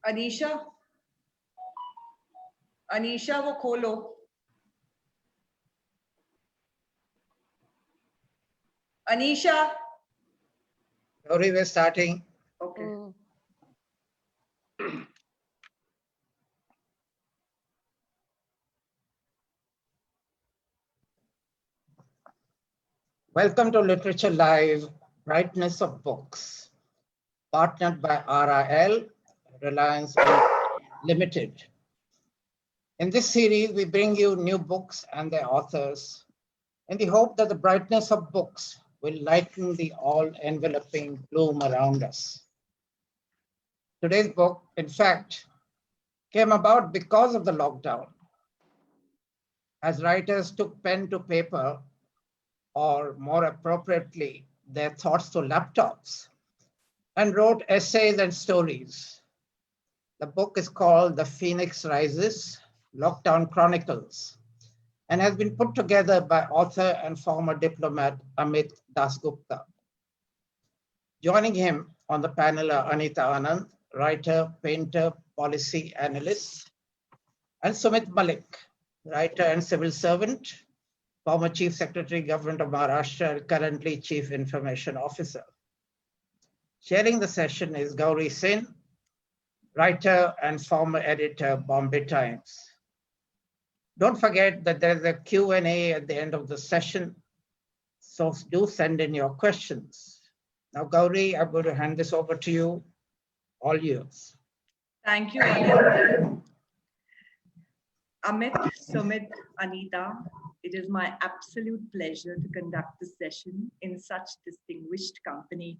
अनीशा, अनीशा वो खोलो. Anisha. Gauri, we're starting. Okay. Welcome to Literature Live, Brightness of Books, partnered by RIL, Reliance Limited. In this series, we bring you new books and their authors in the hope that the brightness of books will lighten the all-enveloping gloom around us. Today's book, in fact, came about because of the lockdown. As writers took pen to paper, or more appropriately, their thoughts to laptops, and wrote essays and stories. The book is called The Phoenix Rises, Lockdown Chronicles, and has been put together by author and former diplomat Amit Dasgupta. Joining him on the panel are Anita Anand, writer, painter, policy analyst, and Sumit Mullick, writer and civil servant, former Chief Secretary, Government of Maharashtra, currently Chief Information Officer. Chairing the session is Gauri Sinh, writer and former editor, Bombay Times. Don't forget that there's a Q&A at the end of the session, so do send in your questions. Now, Gauri, I'm going to hand this over to you, all yours. Thank you, Amit. Amit, Sumit, Anita, it is my absolute pleasure to conduct this session in such distinguished company.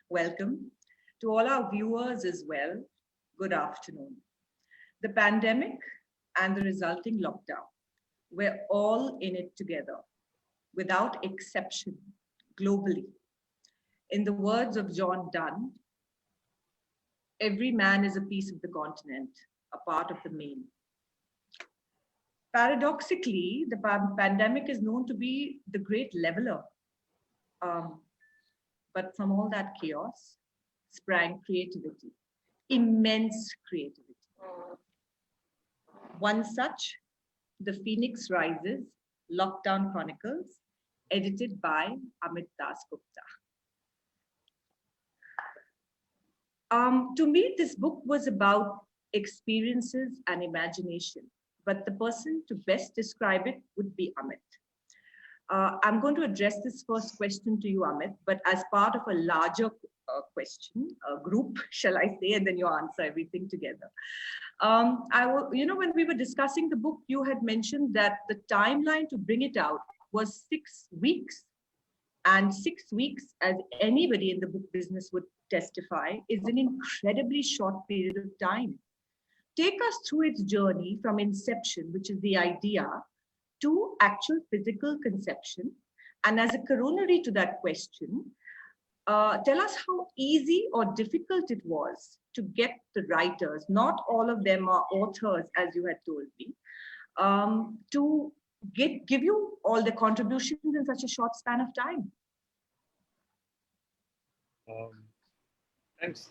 Welcome to all our viewers as well. Good afternoon. The pandemic and the resulting lockdown, we're all in it together, without exception, globally. In the words of John Donne, every man is a piece of the continent, a part of the main. Paradoxically, the pandemic is known to be the great leveler. But from all that chaos sprang creativity, immense creativity. One such, The Phoenix Rises, Lockdown Chronicles, edited by Amit Dasgupta. To me, this book was about experiences and imagination, but the person to best describe it would be Amit. I'm going to address this first question to you, Amit, but as part of a larger question, group, shall I say, and then you answer everything together. When we were discussing the book, you had mentioned that the timeline to bring it out was 6 weeks. And 6 weeks, as anybody in the book business would testify, is an incredibly short period of time. Take us through its journey from inception, which is the idea, to actual physical conception. And as a corollary to that question, tell us how easy or difficult it was to get the writers, not all of them are authors, as you had told me, to give you all the contributions in such a short span of time.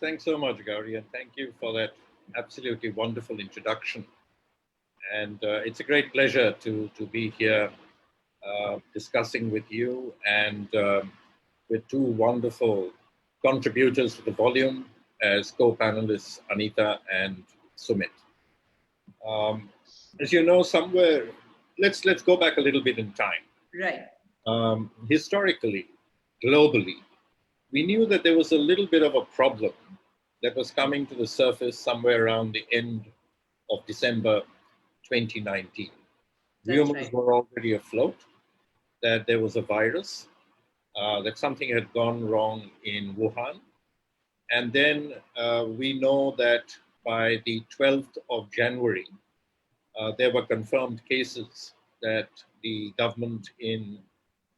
Thanks so much, Gauri, and thank you for that absolutely wonderful introduction. And it's a great pleasure to be here discussing with you and with two wonderful contributors to the volume as co-panelists, Anita and Sumit. As you know, somewhere, let's go back a little bit in time. Right. Historically, globally, we knew that there was a little bit of a problem that was coming to the surface somewhere around the end of December 2019. Rumors were already afloat that there was a virus, that something had gone wrong in Wuhan. And then we know that by the 12th of January, there were confirmed cases that the government in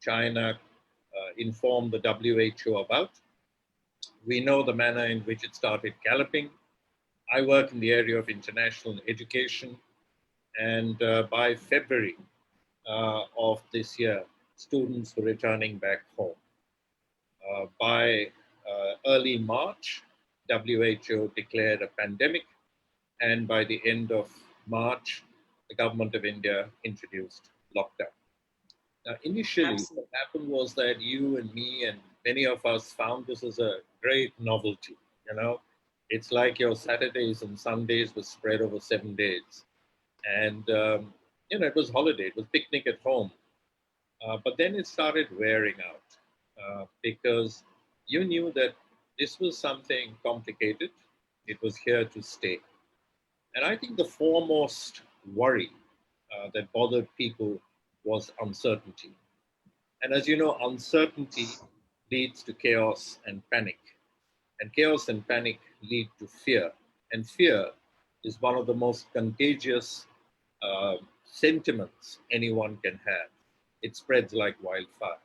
China informed the WHO about. We know the manner in which it started galloping. I work in the area of international education, and by February of this year, students were returning back home. By early March, WHO declared a pandemic, And by the end of March, the government of India introduced lockdown. Now, initially, Absolutely. what happened was that you and me and many of us found this as a great novelty. You know, it's like your Saturdays and Sundays were spread over 7 days. And, it was holiday, it was picnic at home. But then it started wearing out because you knew that this was something complicated. It was here to stay. And I think the foremost worry that bothered people was uncertainty. And as you know, uncertainty leads to chaos and panic. And chaos and panic lead to fear. And fear is one of the most contagious sentiments anyone can have. It spreads like wildfire.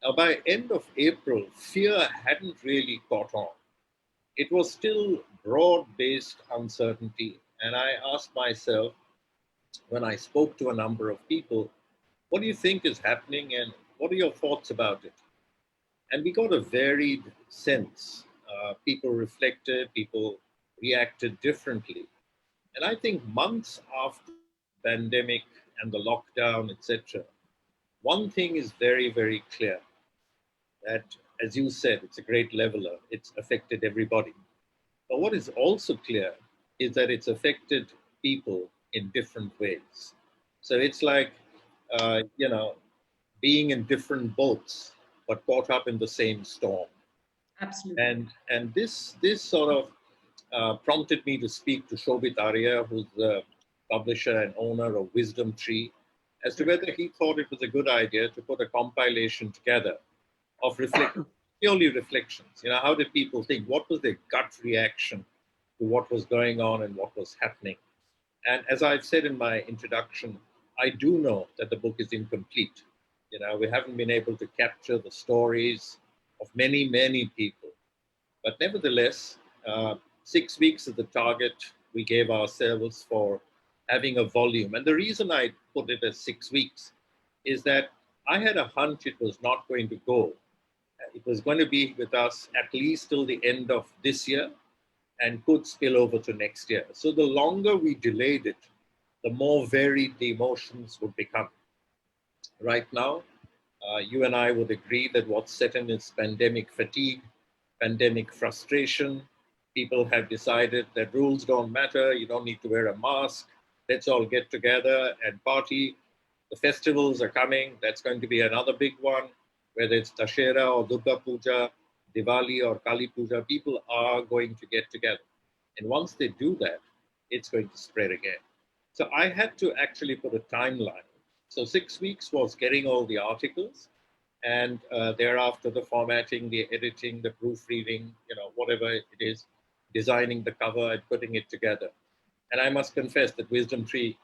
Now, by end of April, fear hadn't really caught on. It was still broad-based uncertainty. And I asked myself, when I spoke to a number of people, what do you think is happening and what are your thoughts about it? And we got a varied sense. People reflected, people reacted differently. And I think months after the pandemic and the lockdown, etc., one thing is very, very clear that, as you said, it's a great leveler. It's affected everybody. But what is also clear is that it's affected people in different ways. So it's like, being in different boats, but caught up in the same storm. Absolutely. And this sort of prompted me to speak to Shobit Arya, who's the publisher and owner of Wisdom Tree, as to whether he thought it was a good idea to put a compilation together of purely reflections. How did people think? What was their gut reaction to what was going on and what was happening? And as I've said in my introduction, I do know that the book is incomplete. We haven't been able to capture the stories of many, many people. But nevertheless, 6 weeks is the target we gave ourselves for having a volume. And the reason I put it as 6 weeks is that I had a hunch it was not going to go. It was going to be with us at least till the end of this year and could spill over to next year. So the longer we delayed it, the more varied the emotions would become. Right now, you and I would agree that what's set in is pandemic fatigue, pandemic frustration. People have decided that rules don't matter. You don't need to wear a mask. Let's all get together and party. The festivals are coming. That's going to be another big one, whether it's Dashera or Durga Puja, Diwali or Kali Puja. People are going to get together. And once they do that, it's going to spread again. So I had to actually put a timeline. So 6 weeks was getting all the articles, and thereafter the formatting, the editing, the proofreading, whatever it is, designing the cover and putting it together. And I must confess that Wisdom Tree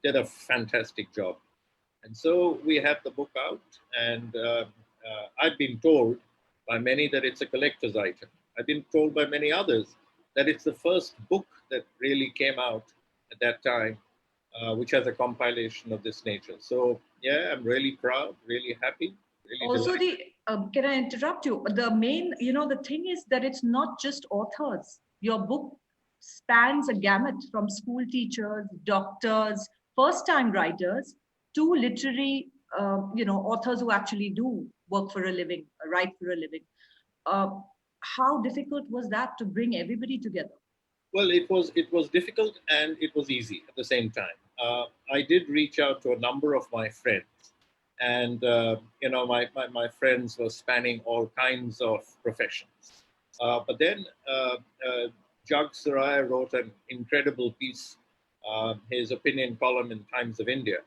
did a fantastic job. And so we had the book out, and I've been told by many that it's a collector's item. I've been told by many others that it's the first book that really came out at that time, which has a compilation of this nature. So yeah, I'm really proud, really happy, really Also, delighted. can I interrupt you? The main, the thing is that it's not just authors. Your book spans a gamut from school teachers, doctors, first-time writers, to literary, authors who actually do work for a living, write for a living. Uh, how difficult was that to bring everybody together? Well, it was difficult and it was easy at the same time. I did reach out to a number of my friends, and my friends were spanning all kinds of professions. But then Jag Suraya wrote an incredible piece, his opinion column in Times of India,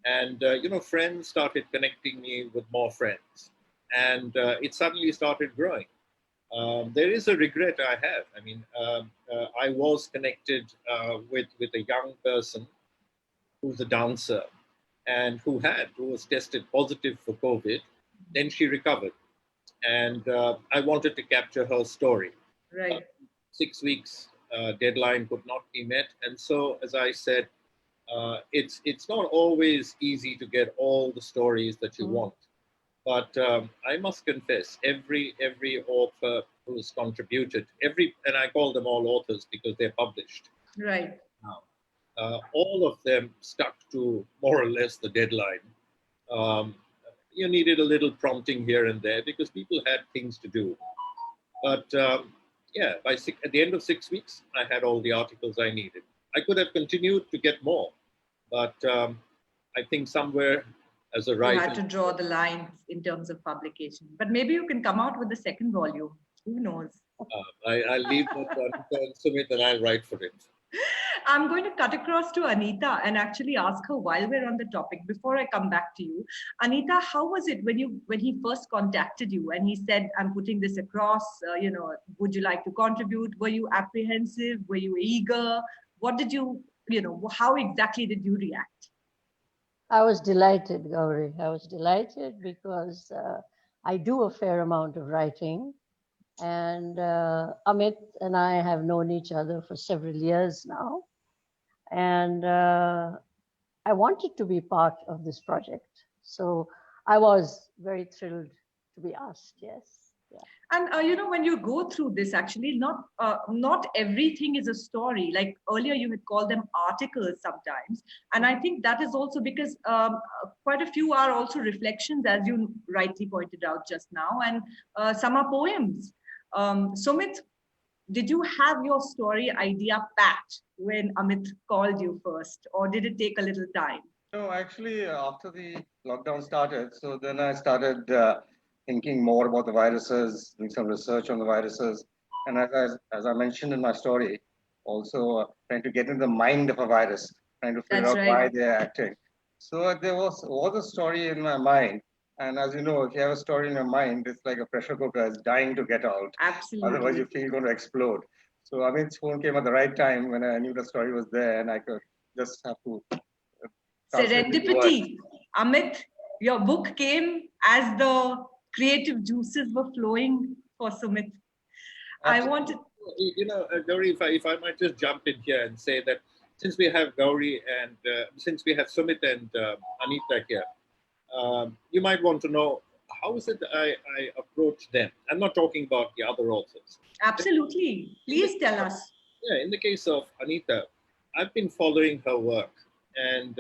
and friends started connecting me with more friends, and it suddenly started growing. There is a regret I have. I mean, I was connected with a young person who's a dancer and who was tested positive for COVID. Then she recovered, and I wanted to capture her story. Right. 6 weeks deadline could not be met, and so, as I said, it's not always easy to get all the stories that you want. But I must confess, every author who's contributed. And I call them all authors because they're published Right. now. All of them stuck to more or less the deadline. You needed a little prompting here and there because people had things to do. But yeah, at the end of 6 weeks, I had all the articles I needed. I could have continued to get more, but I think somewhere as a writer, You had to draw the lines in terms of publication. But maybe you can come out with the second volume. Who knows? I'll leave that to Anita and Sumit, and I'll write for it. I'm going to cut across to Anita and actually ask her while we're on the topic, before I come back to you. Anita, how was it when he first contacted you and he said, I'm putting this across, would you like to contribute? Were you apprehensive? Were you eager? What did how exactly did you react? I was delighted, Gauri. I was delighted because I do a fair amount of writing. And Amit and I have known each other for several years now. And I wanted to be part of this project. So I was very thrilled to be asked, yes. Yeah. And when you go through this, actually, not everything is a story. Like earlier, you had called them articles sometimes, and I think that is also because quite a few are also reflections, as you rightly pointed out just now, and some are poems. Sumit, did you have your story idea packed when Amit called you first, or did it take a little time? No, actually, after the lockdown started, so then I started thinking more about the viruses, doing some research on the viruses. And as I mentioned in my story, also trying to get in the mind of a virus, trying to figure out why they're acting. So there was a story in my mind. And as you know, if you have a story in your mind, it's like a pressure cooker. It's dying to get out. Absolutely. Otherwise, you feel you're going to explode. So Amit's phone came at the right time when I knew the story was there, and I could just have to. Serendipity. Amit, your book came as the creative juices were flowing for Sumit. I wanted. Gauri, if I might just jump in here and say that since we have Gauri and since we have Sumit and Anita here, you might want to know how is it that I approach them. I'm not talking about the other authors. Absolutely. Please tell us. Yeah, in the case of Anita, I've been following her work, and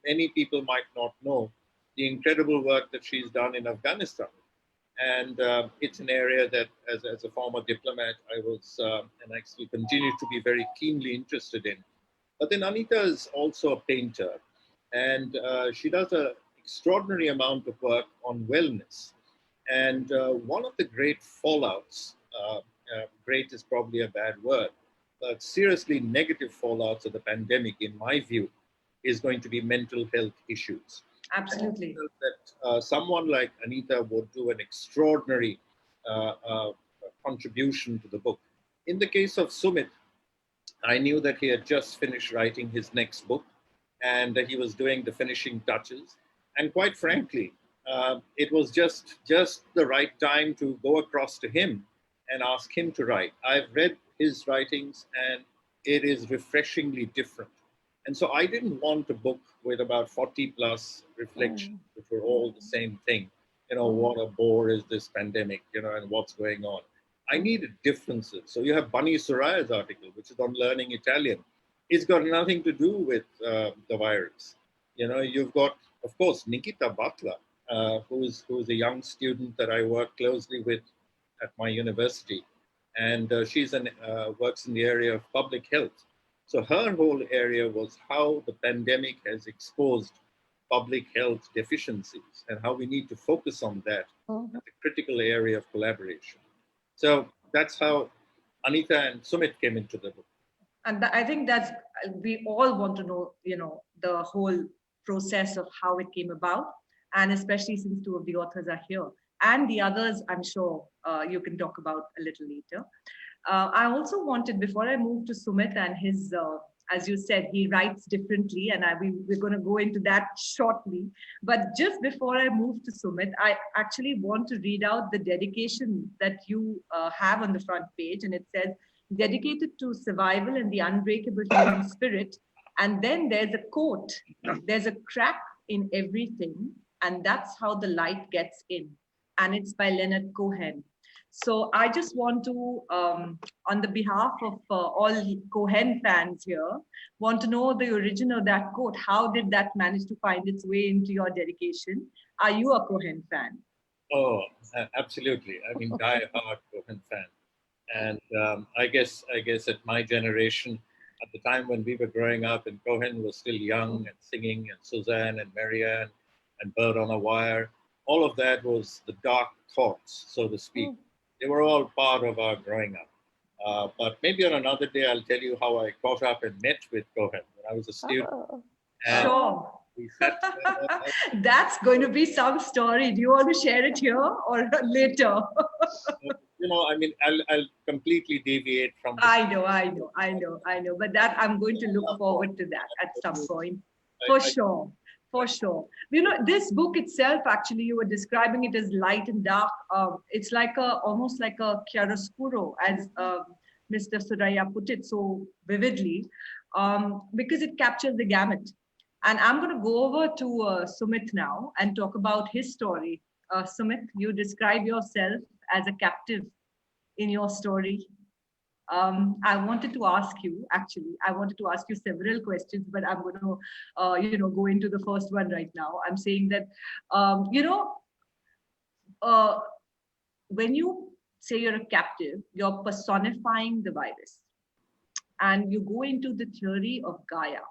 many people might not know the incredible work that she's done in Afghanistan. And it's an area that, as a former diplomat, I was and actually continue to be very keenly interested in. But then Anita is also a painter, and she does an extraordinary amount of work on wellness. And one of the great fallouts, great is probably a bad word, but seriously negative fallouts of the pandemic, in my view, is going to be mental health issues. Absolutely. That someone like Anita would do an extraordinary contribution to the book. In the case of Sumit, I knew that he had just finished writing his next book, and he was doing the finishing touches. And quite frankly, it was just the right time to go across to him and ask him to write. I've read his writings, and it is refreshingly different. And so I didn't want a book with about 40 plus reflections, which were all the same thing. What a bore is this pandemic, and what's going on. I needed differences. So you have Bunny Suraya's article, which is on learning Italian. It's got nothing to do with the virus. You've got, of course, Nikita Butler, who is a young student that I work closely with at my university. And she's works in the area of public health. So her whole area was how the pandemic has exposed public health deficiencies and how we need to focus on that as a critical area of collaboration. So that's how Anita and Sumit came into the book. And I think we all want to know, the whole process of how it came about, and especially since two of the authors are here. And the others, I'm sure you can talk about a little later. I also wanted, before I move to Sumit and his, as you said, he writes differently, and we're going to go into that shortly. But just before I move to Sumit, I actually want to read out the dedication that you have on the front page. And it says, dedicated to survival and the unbreakable human spirit. And then there's a quote, there's a crack in everything, and that's how the light gets in. And it's by Leonard Cohen. So I just want to, on the behalf of all Cohen fans here, want to know the origin of that quote. How did that manage to find its way into your dedication? Are you a Cohen fan? Oh, absolutely. I mean, die-hard Cohen fan. And I guess at my generation, at the time when we were growing up, and Cohen was still young and singing, and Suzanne and Marianne and Bird on a Wire, all of that was the dark thoughts, so to speak. They were all part of our growing up. But maybe on another day, I'll tell you how I caught up and met with Cohen when I was a student. Sure. We sat That's going to be some story. Do you want to share it here or later? I mean, I'll completely deviate from. I know. But that I'm going to look forward to that at some point, for sure. For sure. This book itself, actually, you were describing it as light and dark. It's like almost like a chiaroscuro, as Mr. Suraya put it so vividly, because it captures the gamut. And I'm going to go over to Sumit now and talk about his story. Sumit, you describe yourself as a captive in your story. I wanted to ask you several questions, but I'm going to, go into the first one right now. I'm saying that, when you say you're a captive, you're personifying the virus. And you go into the theory of Gaia.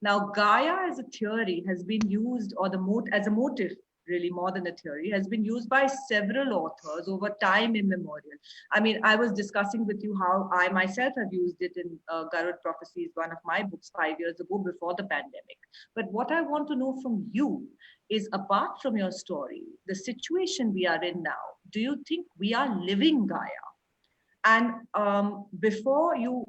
Now, Gaia as a theory has been used, or as a motive, really more than a theory, has been used by several authors over time immemorial. I mean, I was discussing with you how I myself have used it in Garud Prophecies, one of my books 5 years ago before the pandemic. But what I want to know from you is, apart from your story, the situation we are in now, do you think we are living Gaia? And before you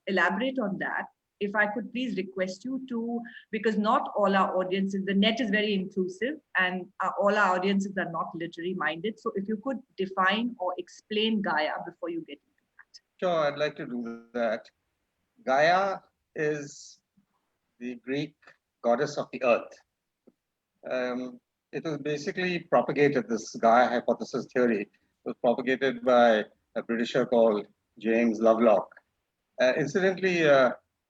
elaborate on that, if I could please request you to, because not all our audiences, the net is very inclusive and all our audiences are not literary minded. So if you could define or explain Gaia before you get into that. Sure, I'd like to do that. Gaia is the Greek goddess of the earth. It was basically propagated, this Gaia hypothesis theory was propagated by a Britisher called James Lovelock. Incidentally,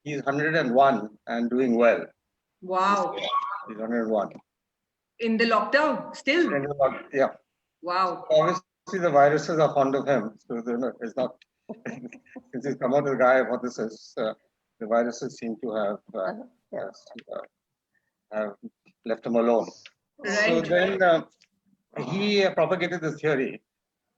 he's 101 and doing well. Wow. He's 101. In the lockdown, still? Yeah. Wow. Obviously, the viruses are fond of him. So it's not, since he's come out with the Gaia hypothesis, the viruses seem to have left him alone. Right. So then he propagated this theory.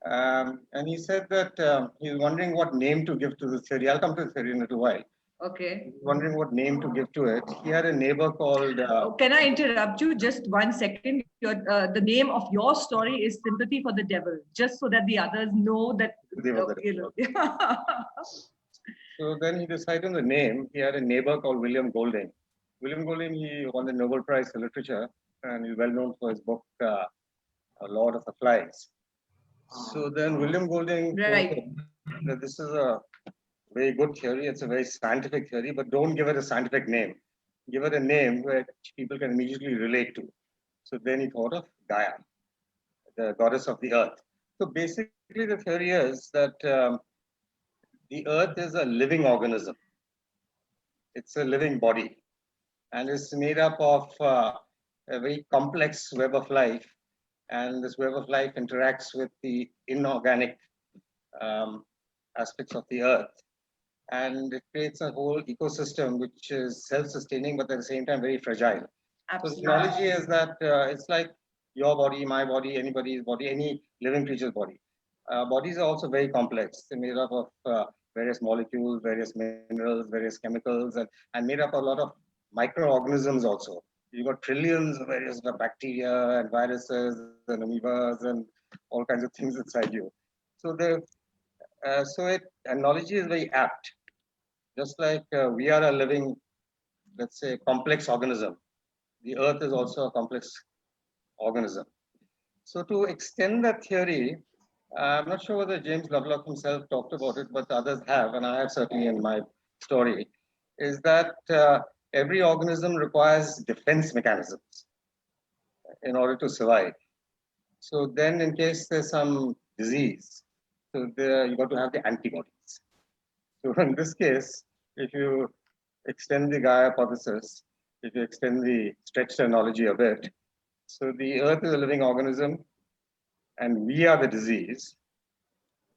And he said that he's wondering what name to give to this theory. I'll come to the theory in a little while. Okay. He's wondering what name to give to it. He had a neighbor called... Can I interrupt you just 1 second? The name of your story is Sympathy for the Devil, just so that the others know that... So then he decided on the name. He had a neighbor called William Golding. William Golding, he won the Nobel Prize for Literature, and he's well known for his book, Lord of the Flies. So then William Golding right. that this is a very good theory, it's a very scientific theory, but don't give it a scientific name. Give it a name which people can immediately relate to. So then he thought of Gaia, the goddess of the earth. So basically the theory is that the earth is a living organism. It's a living body, and it's made up of a very complex web of life. And this web of life interacts with the inorganic aspects of the earth. And it creates a whole ecosystem which is self-sustaining, but at the same time very fragile. Absolutely. So the analogy is that it's like your body, my body, anybody's body, any living creature's body. Bodies are also very complex. They're made up of various molecules, various minerals, various chemicals, and made up a lot of microorganisms also. You've got trillions of various bacteria and viruses and amoebas and all kinds of things inside you. So analogy is very apt. Just like we are a living, let's say, complex organism, the earth is also a complex organism. So to extend that theory, I'm not sure whether James Lovelock himself talked about it, but others have, and I have certainly in my story, is that every organism requires defense mechanisms in order to survive. So then in case there's some disease So there you got to have the antibodies. So in this case, if you extend the Gaia hypothesis, if you extend the stretched analogy a bit, so the Earth is a living organism, and we are the disease.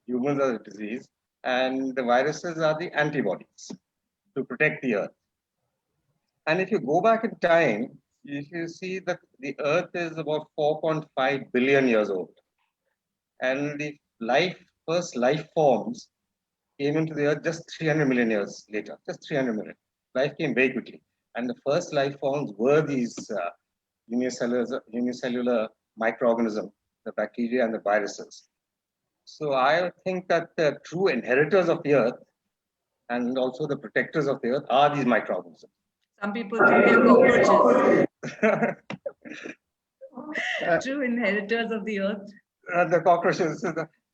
Humans are the disease, and the viruses are the antibodies to protect the Earth. And if you go back in time, if you see that the Earth is about 4.5 billion years old, and the first life forms came into the Earth just 300 million years later, just 300 million. Life came very quickly. And the first life forms were these unicellular microorganisms, the bacteria and the viruses. So I think that the true inheritors of the Earth and also the protectors of the Earth are these microorganisms. Some people think they're cockroaches. True inheritors of the earth. The cockroaches.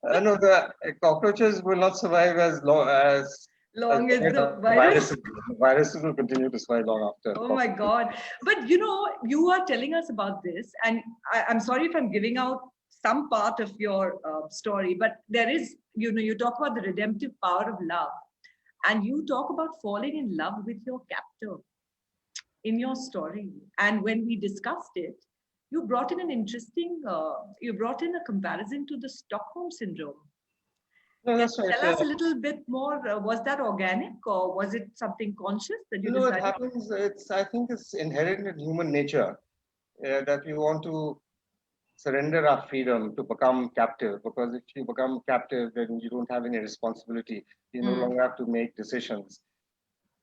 No, the cockroaches will not survive as long as the virus. Viruses will continue to survive long after. Oh my God. But you are telling us about this, and I'm sorry if I'm giving out some part of your story, but there is, you talk about the redemptive power of love, and you talk about falling in love with your captor in your story. And when we discussed it, you brought in a comparison to the Stockholm syndrome. No, that's right. Tell us a little bit more. Was that organic, or was it something conscious that you decided? It happens. I think it's inherent in human nature that we want to surrender our freedom to become captive. Because if you become captive, then you don't have any responsibility. You no longer have to make decisions.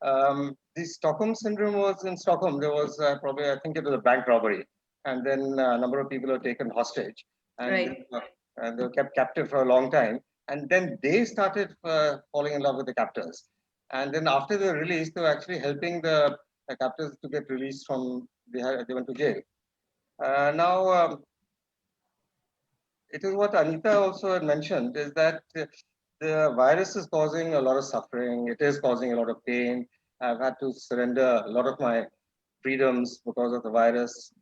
The Stockholm syndrome was in Stockholm. There was probably, I think it was a bank robbery, and then a number of people were taken hostage, and they were kept captive for a long time. And then they started falling in love with the captors. And then after they were released, they were actually helping the captors to get released from, they went to jail. Now, it is what Anita also had mentioned, is that the virus is causing a lot of suffering. It is causing a lot of pain. I've had to surrender a lot of my freedoms because of the virus.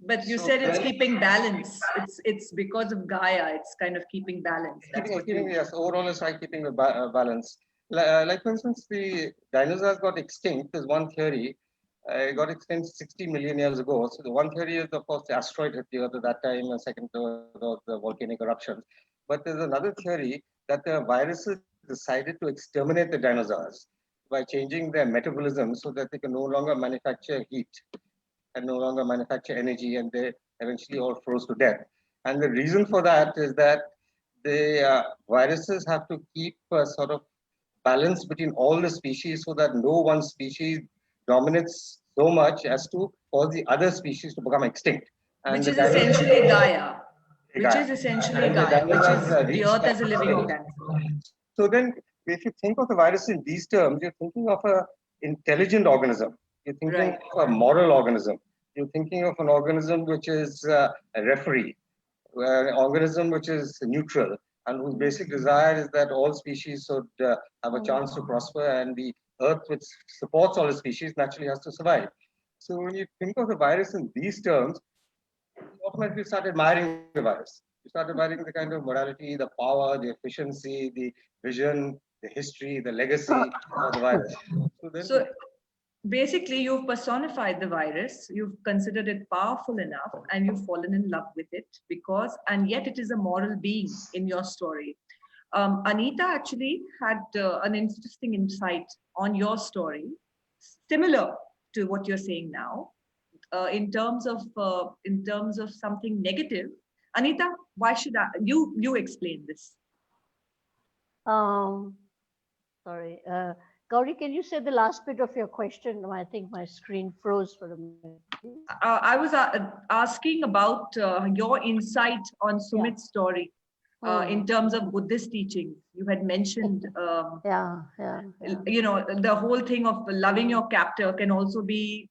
But you said it's keeping balance. It's because of Gaia. It's kind of keeping balance. Yes, overall it's like keeping the balance. Like for instance, the dinosaurs got extinct. There's one theory. It got extinct 60 million years ago. So the one theory is, of course, the asteroid hit the Earth at that time. The second was the volcanic eruptions. But there's another theory that the viruses decided to exterminate the dinosaurs by changing their metabolism so that they can no longer manufacture heat and no longer manufacture energy, and they eventually all froze to death. And the reason for that is that the viruses have to keep a sort of balance between all the species so that no one species dominates so much as to cause the other species to become extinct. And which is essentially Gaia. Which is essentially Gaia, which is the Earth as a living organism. So then, if you think of the virus in these terms, you're thinking of an intelligent organism. You're thinking of a moral organism. You're thinking of an organism which is a referee, an organism which is neutral, and whose basic desire is that all species should have a chance to prosper, and the Earth, which supports all the species, naturally has to survive. So when you think of the virus in these terms, you automatically start admiring the virus. You start admiring the kind of morality, the power, the efficiency, the vision, the history, the legacy of the virus. So basically, you've personified the virus, you've considered it powerful enough, and you've fallen in love with it and yet it is a moral being in your story. Anita actually had an interesting insight on your story, similar to what you're saying now, in terms of something negative. Anita, why should you explain this? Sorry. Gauri, can you say the last bit of your question? I think my screen froze for a minute. I was asking about your insight on Sumit's story in terms of Buddhist teaching. You had mentioned, the whole thing of loving your captor can also be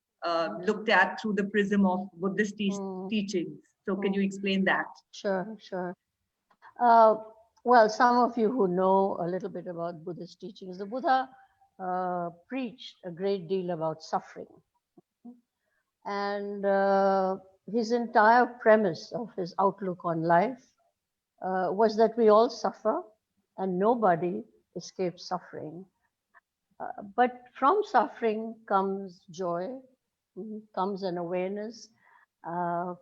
looked at through the prism of Buddhist teachings. So can you explain that? Sure. Well, some of you who know a little bit about Buddhist teachings, the Buddha preached a great deal about suffering. And his entire premise of his outlook on life was that we all suffer and nobody escapes suffering. But from suffering comes joy, comes an awareness,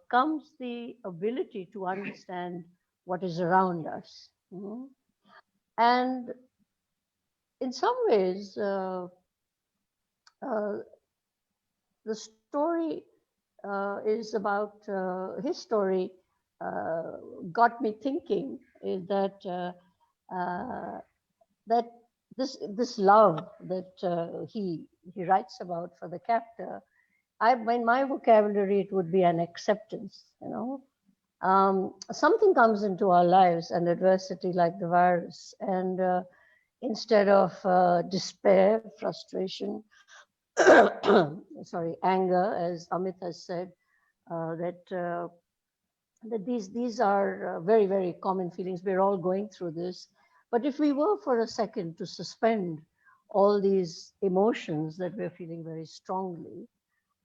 comes the ability to understand what is around us. And in some ways, the story is about his story got me thinking is that that this love that he writes about for the captor, in my vocabulary it would be an acceptance. Something comes into our lives, an adversity like the virus, and instead of despair, frustration, sorry, anger, as Amit has said, that these are very, very common feelings. We're all going through this. But if we were for a second to suspend all these emotions that we're feeling very strongly,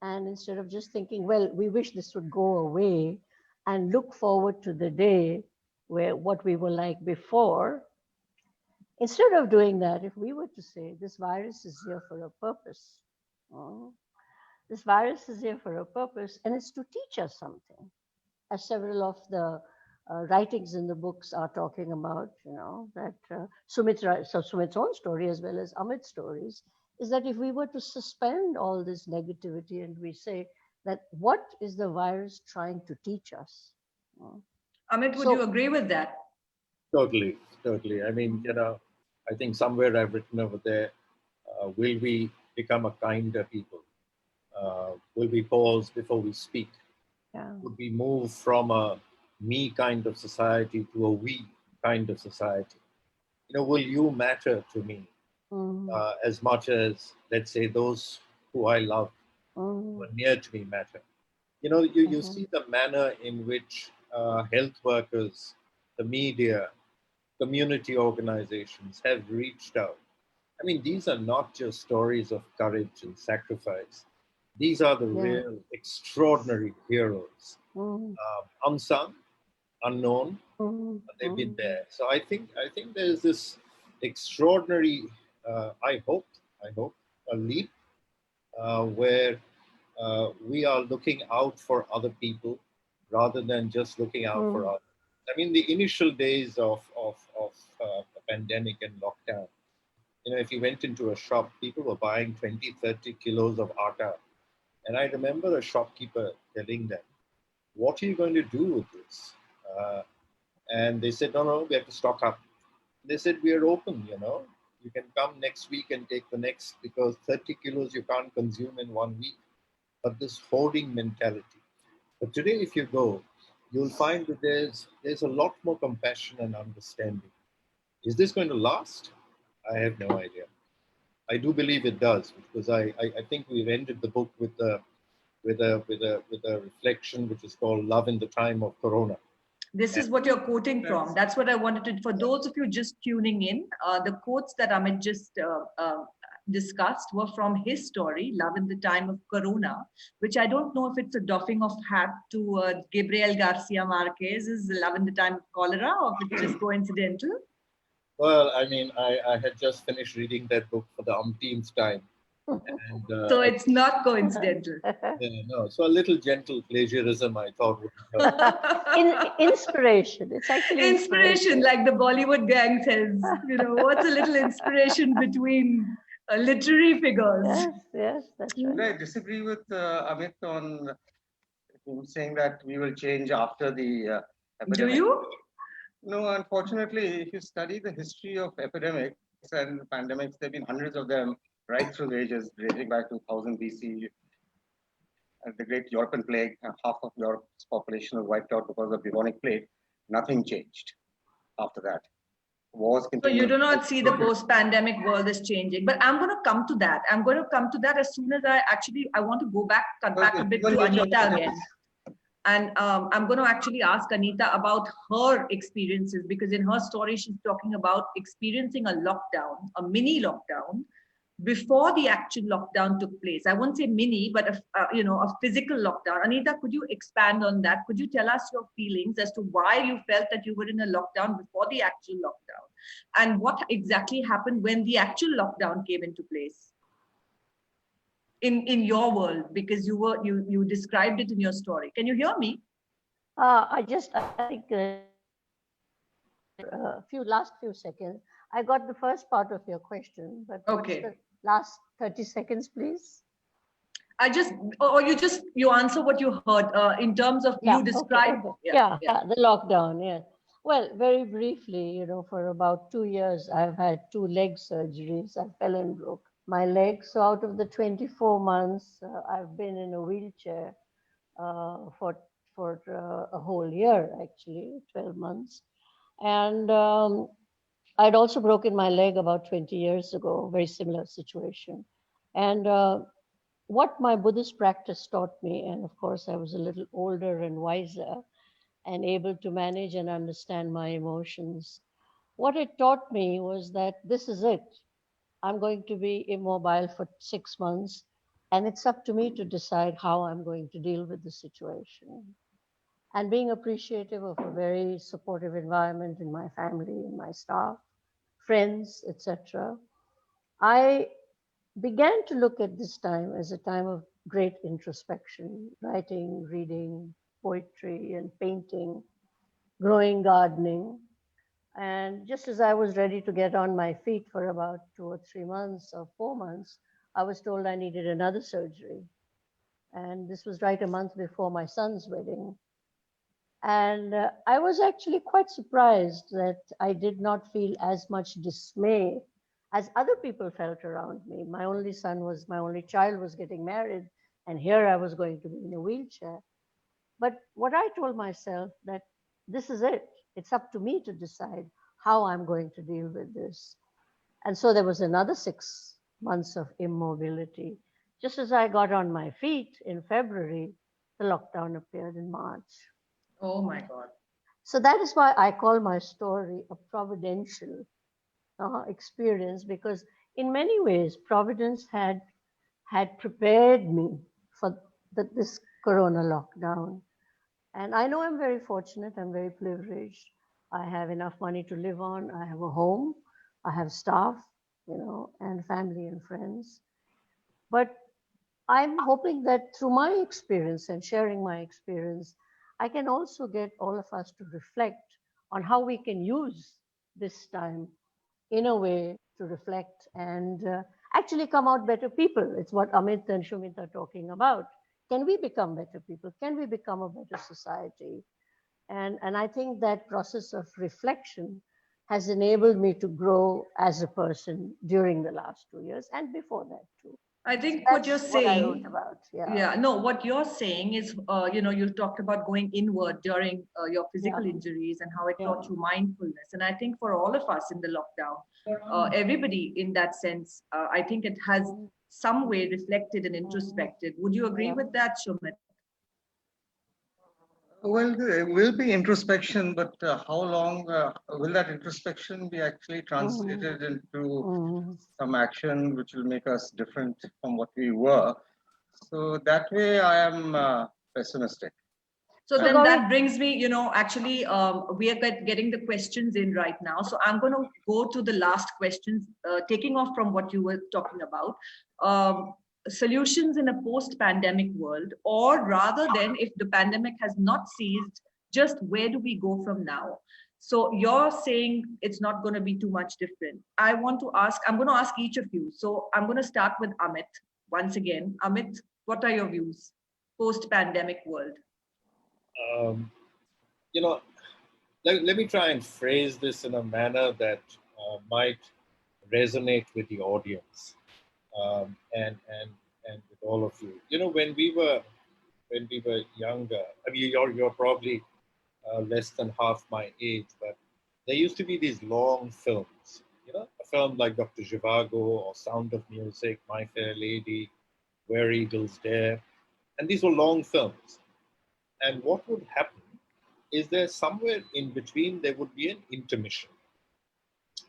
and instead of just thinking, well, we wish this would go away, and look forward to the day where what we were like before, instead of doing that, if we were to say, this virus is here for a purpose, this virus is here for a purpose, and it's to teach us something, as several of the writings in the books are talking about, that Sumit's own story as well as Amit's stories, is that if we were to suspend all this negativity and we say that what is the virus trying to teach us? Amit, would you agree with that? Totally, totally. I mean, I think somewhere I've written over there, will we become a kinder people? Will we pause before we speak? Yeah. Would we move from a me kind of society to a we kind of society? Will you matter to me as much as, let's say, those who I love, who are near to me matter? You see the manner in which health workers, the media, community organizations have reached out. I mean, these are not just stories of courage and sacrifice. These are the real extraordinary heroes. Unsung, unknown, but they've been there. So I think there's this extraordinary, I hope, a leap where we are looking out for other people rather than just looking out for us. I mean, the initial days of the pandemic and lockdown, if you went into a shop, people were buying 20, 30 kilos of atta. And I remember a shopkeeper telling them, what are you going to do with this? And they said, no, we have to stock up. They said, we are open, You can come next week and take the next, because 30 kilos you can't consume in 1 week. But this hoarding mentality. But today, if you go, you'll find that there's a lot more compassion and understanding. Is this going to last? I have no idea. I do believe it does, because I think we've ended the book with a reflection which is called Love in the Time of Corona. This is what you're quoting from. That's what I wanted to, for those of you just tuning in, the quotes that Amit just discussed were from his story, Love in the Time of Corona, which I don't know if it's a doffing of hat to Gabriel Garcia Marquez's Love in the Time of Cholera, or if it's just coincidental. Well, I mean, I had just finished reading that book for the umpteenth time. And, so it's not coincidental. No, so a little gentle plagiarism, I thought, would help. Inspiration. It's actually inspiration, like the Bollywood gang says. What's a little inspiration between literary figures? Yes, that's right. I disagree with Amit on him saying that we will change after the epidemic. Do you? No, unfortunately, if you study the history of epidemics and pandemics, there have been hundreds of them right through the ages, dating back to 1000 BC. The Great European Plague, half of Europe's population was wiped out because of the bubonic plague. Nothing changed after that. Wars continued. So you do not see the post-pandemic world is changing. But I'm going to come to that. I'm going to come to that as soon as I want to cut back a bit to Anita again. And I'm going to actually ask Anita about her experiences, because in her story, she's talking about experiencing a lockdown, a mini lockdown, before the actual lockdown took place? I won't say mini, but a physical lockdown. Anita, could you expand on that? Could you tell us your feelings as to why you felt that you were in a lockdown before the actual lockdown, and what exactly happened when the actual lockdown came into place in your world? Because you described it in your story. Can you hear me? I think last few seconds. I got the first part of your question, but what's Okay. the last 30 seconds, please? You answer what you heard in terms of you describe. Okay. The lockdown. Yeah. Well, very briefly, for about 2 years, I've had 2 leg surgeries. I fell and broke my leg. So out of the 24 months, I've been in a wheelchair for a whole year, actually, 12 months. And I'd also broken my leg about 20 years ago, very similar situation. And what my Buddhist practice taught me, and of course I was a little older and wiser and able to manage and understand my emotions, what it taught me was that this is it. I'm going to be immobile for 6 months, and it's up to me to decide how I'm going to deal with the situation. And being appreciative of a very supportive environment in my family, in my staff, friends, etc., I began to look at this time as a time of great introspection, writing, reading, poetry, and painting, growing, gardening. And just as I was ready to get on my feet for about 2 or 3 months or 4 months, I was told I needed another surgery. And this was right a month before my son's wedding. And I was actually quite surprised that I did not feel as much dismay as other people felt around me. My only child was getting married, and here I was going to be in a wheelchair. But what I told myself that this is it. It's up to me to decide how I'm going to deal with this. And so there was another 6 months of immobility. Just as I got on my feet in February, the lockdown appeared in March. Oh my God. So that is why I call my story a providential experience, because in many ways, Providence had prepared me for this Corona lockdown. And I know I'm very fortunate, I'm very privileged. I have enough money to live on, I have a home, I have staff, and family and friends. But I'm hoping that through my experience and sharing my experience, I can also get all of us to reflect on how we can use this time in a way to reflect and actually come out better people. It's what Amit and Sumit are talking about. Can we become better people? Can we become a better society? And I think that process of reflection has enabled me to grow as a person during the last 2 years and before that too. I think So what you're saying, what you're saying is, you talked about going inward during your physical injuries and how it taught you mindfulness. And I think for all of us in the lockdown, everybody in that sense, I think it has some way reflected and introspected. Would you agree with that, Sumit? Well, there will be introspection, but how long will that introspection be actually translated into some action which will make us different from what we were? So that way I am pessimistic. So then that brings me, actually, we are getting the questions in right now. So I'm going to go to the last questions, taking off from what you were talking about. Solutions in a post-pandemic world, or rather than if the pandemic has not ceased, just where do we go from now? So you're saying it's not going to be too much different. I'm going to ask each of you. So I'm going to start with Amit once again. Amit, what are your views? Post-pandemic world. Let me try and phrase this in a manner that might resonate with the audience. And with all of you, when we were younger, I mean, you're probably less than half my age, but there used to be these long films, a film like Dr. Zhivago or Sound of Music, My Fair Lady, Where Eagles Dare, and these were long films. And what would happen is there somewhere in between there would be an intermission,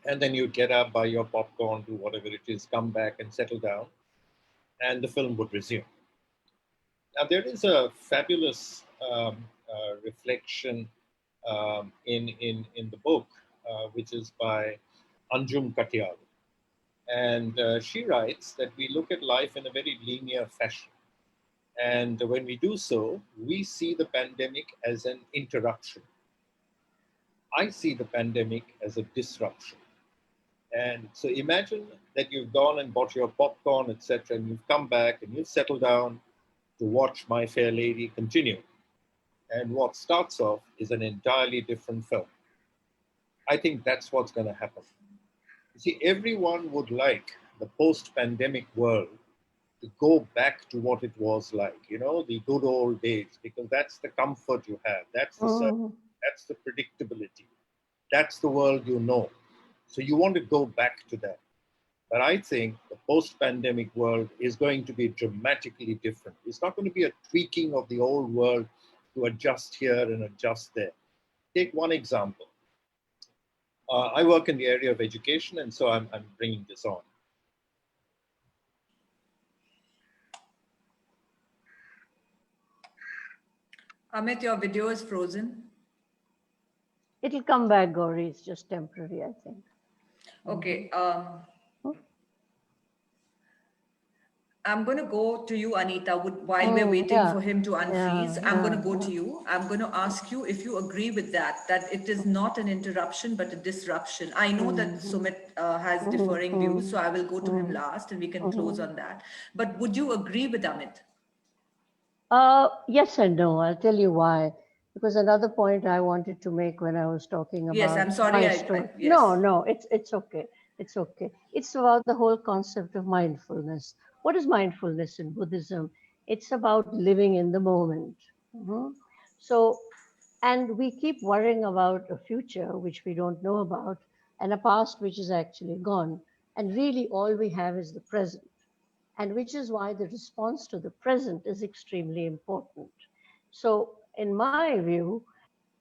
And then you'd get up, buy your popcorn, do whatever it is, come back and settle down, and the film would resume. Now, there is a fabulous reflection in the book, which is by Anjum Katyal. And she writes that we look at life in a very linear fashion. And when we do so, we see the pandemic as an interruption. I see the pandemic as a disruption. And so imagine that you've gone and bought your popcorn, etc., and you've come back and you've settled down to watch My Fair Lady continue. And what starts off is an entirely different film. I think that's what's going to happen. You see, everyone would like the post-pandemic world to go back to what it was like, you know, the good old days, because that's the comfort you have. That's the certainty, that's the predictability. That's the world you know. So you want to go back to that. But I think the post-pandemic world is going to be dramatically different. It's not going to be a tweaking of the old world to adjust here and adjust there. Take one example. I work in the area of education, and so I'm bringing this on. Amit, your video is frozen. It'll come back, Gauri. It's just temporary, I think. Okay. I'm going to go to you, Anita, while we're waiting for him to unfreeze. I'm going to go to you. I'm going to ask you if you agree with that it is not an interruption, but a disruption. I know that Sumit has differing views, so I will go to him last and we can close on that. But would you agree with Amit? Yes and no. I'll tell you why. Because another point I wanted to make when I was talking about I'm sorry. my story. Yes. No, it's okay. It's okay. It's about the whole concept of mindfulness. What is mindfulness in Buddhism? It's about living in the moment. So, and we keep worrying about a future which we don't know about, and a past which is actually gone. And really all we have is the present. And which is why the response to the present is extremely important. So in my view,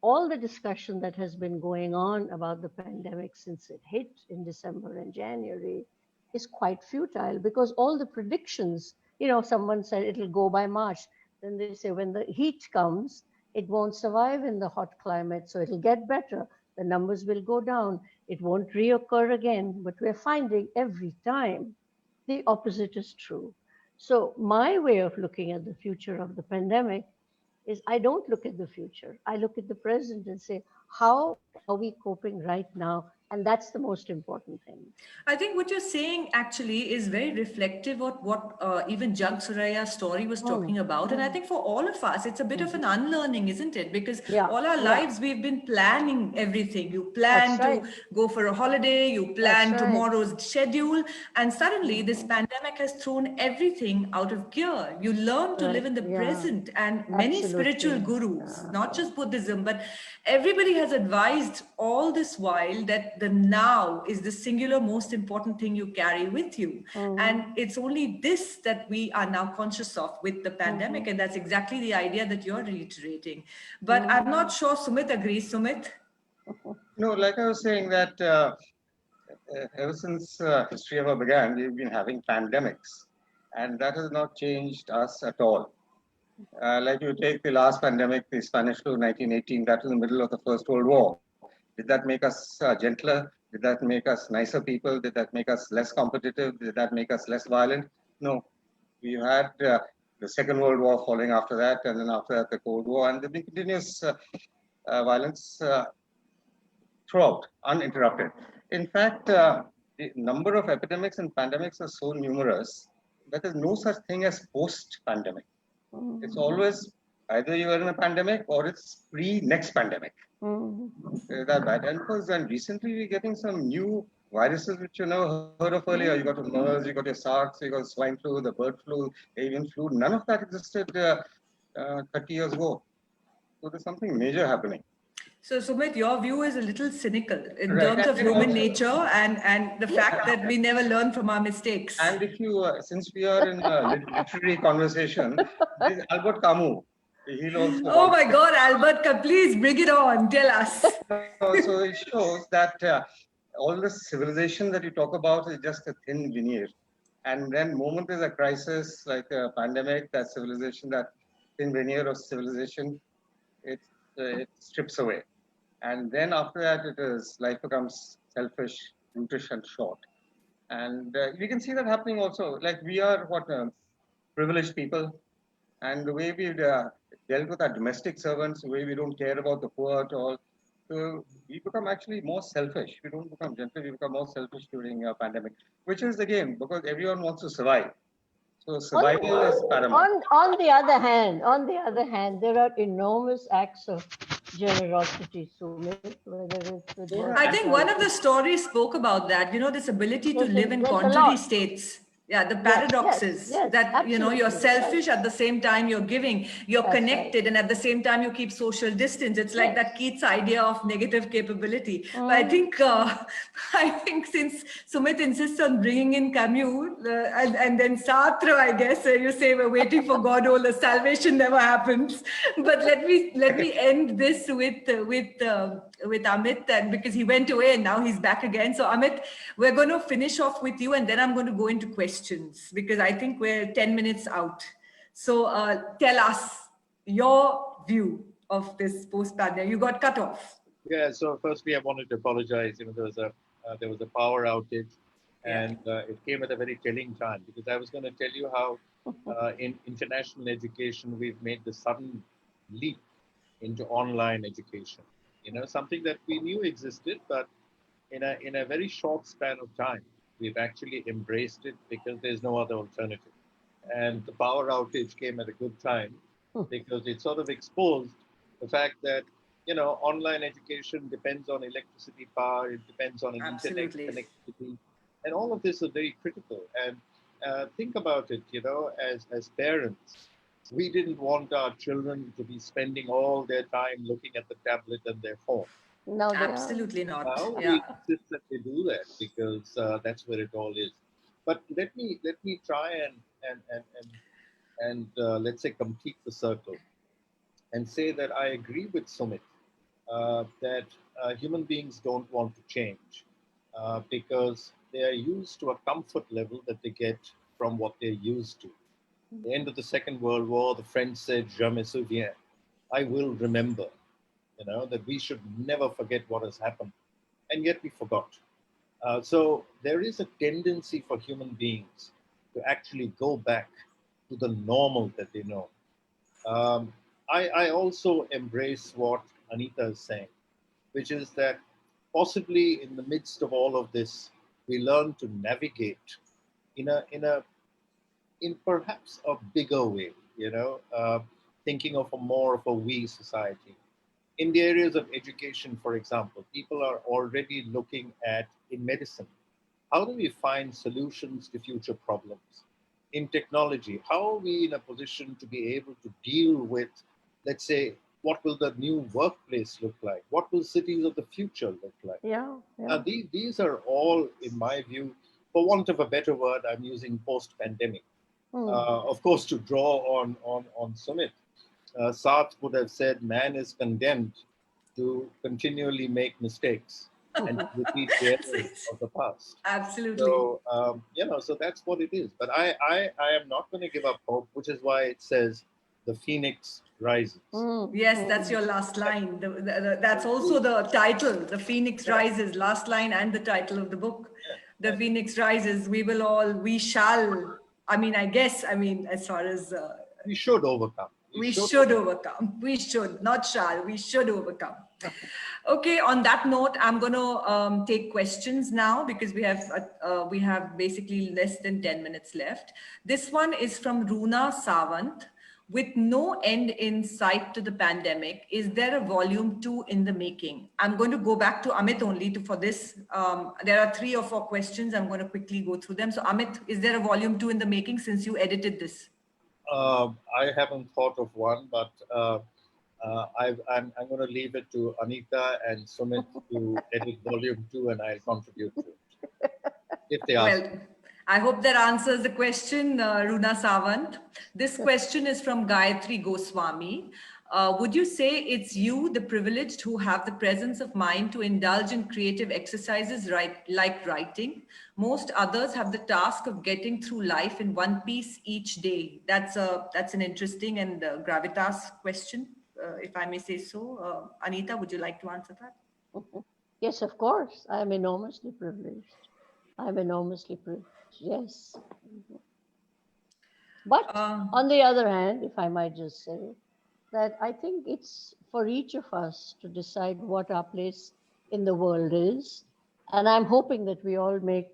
all the discussion that has been going on about the pandemic since it hit in December and January is quite futile, because all the predictions, you know, someone said it'll go by March. Then they say when the heat comes, it won't survive in the hot climate, so it'll get better. The numbers will go down. It won't reoccur again. But we're finding every time the opposite is true. So my way of looking at the future of the pandemic is I don't look at the future. I look at the present and say, how are we coping right now? And that's the most important thing. I think what you're saying actually is very reflective of what even Jag Suraya's story was talking about. And I think for all of us, it's a bit of an unlearning, isn't it? Because all our lives, we've been planning everything. You plan to go for a holiday, you plan tomorrow's schedule, and suddenly this pandemic has thrown everything out of gear. You learn to live in the present, and many spiritual gurus, not just Buddhism, but everybody has advised all this while that the now is the singular most important thing you carry with you. And it's only this that we are now conscious of with the pandemic. And that's exactly the idea that you're reiterating. But I'm not sure Sumit agrees. Sumit? No, like I was saying that ever since history ever began, we've been having pandemics. And that has not changed us at all. Like you take the last pandemic, the Spanish flu 1918, that was in the middle of the First World War. Did that make us gentler? Did that make us nicer people? Did that make us less competitive? Did that make us less violent? No. We had the Second World War following after that, and then after that the Cold War, and there's been continuous violence throughout, uninterrupted. In fact, the number of epidemics and pandemics are so numerous that there's no such thing as post-pandemic. It's always either you are in a pandemic or it's pre-next pandemic. That bad. And because then recently we're getting some new viruses which you never heard of earlier. You got the MERS, you got your SARS, you got swine flu, the bird flu, avian flu. None of that existed 30 years ago. So there's something major happening. So Sumit, your view is a little cynical in terms of human nature and the fact that we never learn from our mistakes. And if you, since we are in a literary conversation, there's Albert Camus. He'll also oh my God, Albert, please bring it on. Tell us. So it shows that all this civilization that you talk about is just a thin veneer. And then moment there's a crisis like a pandemic, that civilization, that thin veneer of civilization, it strips away. And then after that, life becomes selfish, brutish, and short. And we can see that happening also. Like we are privileged people, and the way we've dealt with our domestic servants, the way we don't care about the poor at all. So we become actually more selfish. We don't become gentle, we become more selfish during a pandemic, which is again because everyone wants to survive. So survival is paramount. On the other hand, there are enormous acts of generosity, Sumit, whether it's with I think one of the hospitality. stories spoke about that, this ability to live in There's a contrary lot. states. Yeah, the Yes, paradoxes yes, that, you're absolutely. selfish at the same time you're giving, you're That's right. connected, and at the same time you keep social distance. It's like that Yes. Keats idea of negative capability. But I think, since Sumit insists on bringing in Camus and then Sartre, I guess, you say we're waiting for God, all the salvation never happens. But let me end this with Amit, and because he went away and now he's back again. So Amit, we're going to finish off with you, and then I'm going to go into questions because I think we're 10 minutes out. So tell us your view of this post-pandemic. You got cut off. Yeah, so firstly, I wanted to apologize. There was a power outage, and it came at a very telling time because I was going to tell you how in international education we've made the sudden leap into online education. Something that we knew existed, but in a very short span of time, we've actually embraced it because there's no other alternative. And the power outage came at a good time because it sort of exposed the fact that online education depends on electricity power, it depends on an Absolutely. internet connectivity, and all of this is very critical. And think about it, as parents, we didn't want our children to be spending all their time looking at the tablet and their phone. No, they are. Absolutely not. Now Yeah. we insist that they do that because that's where it all is. But let me try and let's say complete the circle and say that I agree with Sumit that human beings don't want to change because they are used to a comfort level that they get from what they're used to. At the end of the Second World War, the French said, "Je me souviens," I will remember, that we should never forget what has happened. And yet we forgot. So there is a tendency for human beings to actually go back to the normal that they know. I also embrace what Anita is saying, which is that possibly in the midst of all of this, we learn to navigate in perhaps a bigger way, thinking of a more of a we society. In the areas of education, for example, people are already looking at, in medicine, how do we find solutions to future problems? In technology, how are we in a position to be able to deal with, let's say, what will the new workplace look like? What will cities of the future look like? Yeah. Now, these are all, in my view, for want of a better word, I'm using post-pandemic. Of course, to draw on Sumit, Sartre would have said, man is condemned to continually make mistakes and to repeat the errors of the past. Absolutely. So, so that's what it is. But I am not going to give up hope, which is why it says the phoenix rises. Yes, that's your last line. That's also the title, The Phoenix Rises, last line and the title of the book. The Phoenix Rises, we shall, as far as... we should overcome. We should overcome. We should, not shall. We should overcome. Okay. On that note, I'm going to take questions now because we have basically less than 10 minutes left. This one is from Runa Sawant. With no end in sight to the pandemic, is there a volume 2 in the making? I'm going to go back to Amit only for this. There are 3 or 4 questions. I'm going to quickly go through them. So Amit, is there a volume 2 in the making since you edited this? I haven't thought of one, but I'm going to leave it to Anita and Sumit to edit volume 2, and I'll contribute to it if they ask. Well, I hope that answers the question, Runa Sawant. This question is from Gayatri Goswami. Would you say it's you, the privileged, who have the presence of mind to indulge in creative exercises like writing? Most others have the task of getting through life in one piece each day. That's an interesting and gravitas question, if I may say so. Anita, would you like to answer that? Yes, of course. I'm enormously privileged. I'm enormously privileged. Yes. But on the other hand, if I might just say, that I think it's for each of us to decide what our place in the world is. And I'm hoping that we all make